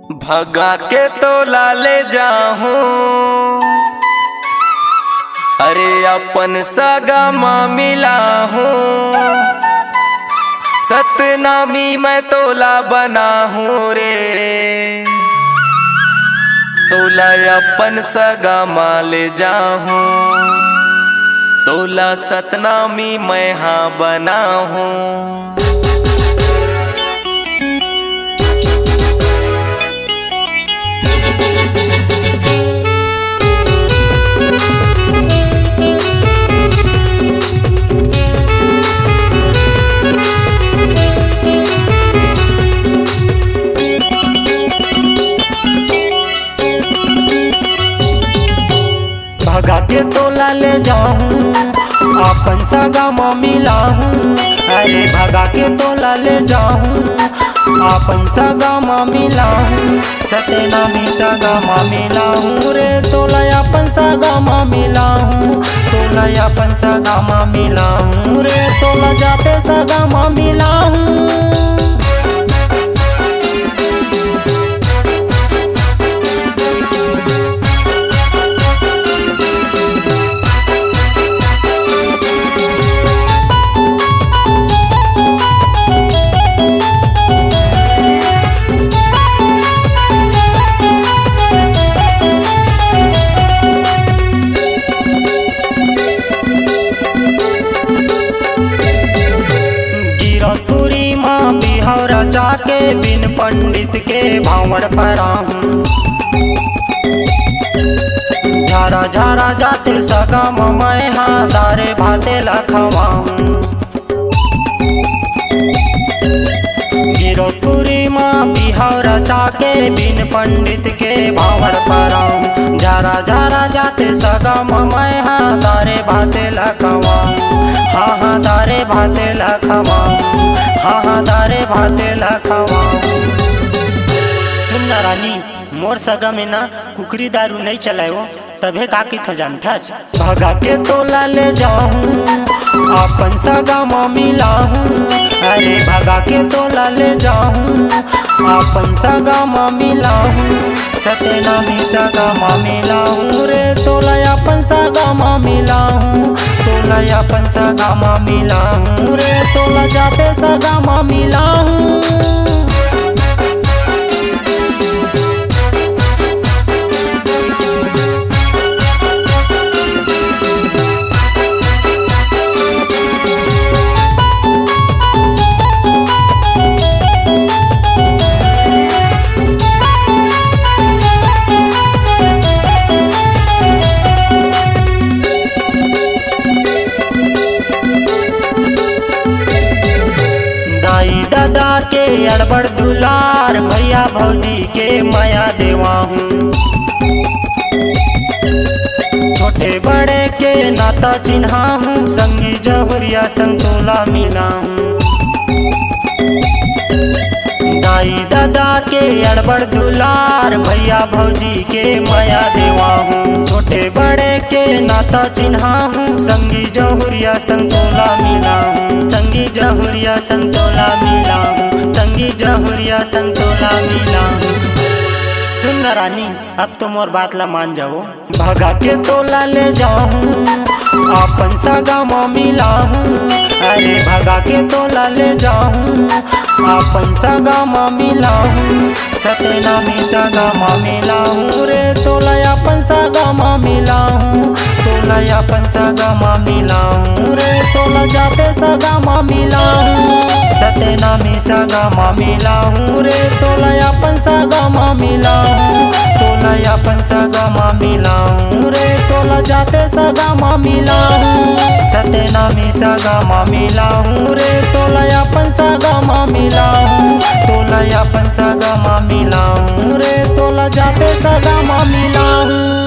भगा के तो लाले जाहूं, अरे अपन सगा माँ मिला हूँ। सतनामी मैं तोला बना हूँ रे, तोला अपन सगा माँ ले जाहूं। तोला सतनामी मैं हाँ बना हूँ। भगा के तोला ले जाऊं, अपन सगा माँ मिला हूँ। अरे भगा के तोला ले जाऊं, अपन सगा माँ मिला हूँ। सतनामी सगा माँ मिला हूँ रे, तोला अपन सगा माँ मिला हूँ। तोला अपन सगा माँ मिला हूँ रे, तोला जाते सगा माँ मिला हूँ। बिहारा जाके बिन पंडित के भावड़ पराहूं। झारा झारा जाते सगा मैं हाँ दारे भाते लखवाहूं। गिरोपुरी माँ बिहारा जाके बिन पंडित के भावड़ पराहूं। झारा झारा जाते सगा मैं हाँ दारे भाते लखवाहूं। हाँ हाँ दारे भाते लखवाहूं। हाँ हाँ दारे भाते लखवाहूं। सुन रानी, मोर सगा में ना कुकरी दारू नहीं चलायो, तबे का की था जानता। भगा के तोला ले जाऊं, अपन सगा माँ मिला हूँ। अरे भगा के तोला ले जाऊं, अपन सगा माँ मिला हूँ। सतनामी सगा माँ मिला हूँ रे, तोला अपन सगा माँ मिला हूँ। तोला अपन सगा माँ मिला हूँ रे, तोला जाते सगा माँ मिला हूँ। दादा के अड़बड़ दुलार, भैया भौजी के माया देवा हूँ। छोटे बड़े के नाता चिन्हा हूँ, संगी जहुरिया संतोला मिला हूँ। दाई दादा के अड़बड़ दुलार, भैया भौजी के माया देवा हूँ। छोटे बड़े के नाता चिन्हा हूँ, संगी जहुरिया संतोला मिला हूँ। संगी जहुरिया संतोला मिला हूँ। संगी जहुरिया संतोला मिला हूँ। सुन रानी, अब तो मोर बात ला मान जाओ। भगा के तोला ले जाऊं, अपन सगा माँ मिला हूँ। अरे भगा के तोला ले जाऊं, अपन सगा माँ मिला हूँ। सतनामी सगा माँ मिला हूँ रे, तोला अपन सगा माँ मिला हूँ। तोला अपन सगा माँ मिला हूँ रे, तोला जाते सगा माँ मिला हूँ। सतनामी सगा माँ मिला हूँ रे, तोला अपन सगा माँ मिला हूँ। तोला अपन सगा माँ मिला हूँ रे, तोला जाते सगा माँ मिला हूँ। सतनामी सगा माँ मिला हूँ रे, तोला अपन सगा माँ मिला हूँ। तोला अपन सगा माँ मिला हूँ रे, तोला जाते सगा माँ मिला हूँ।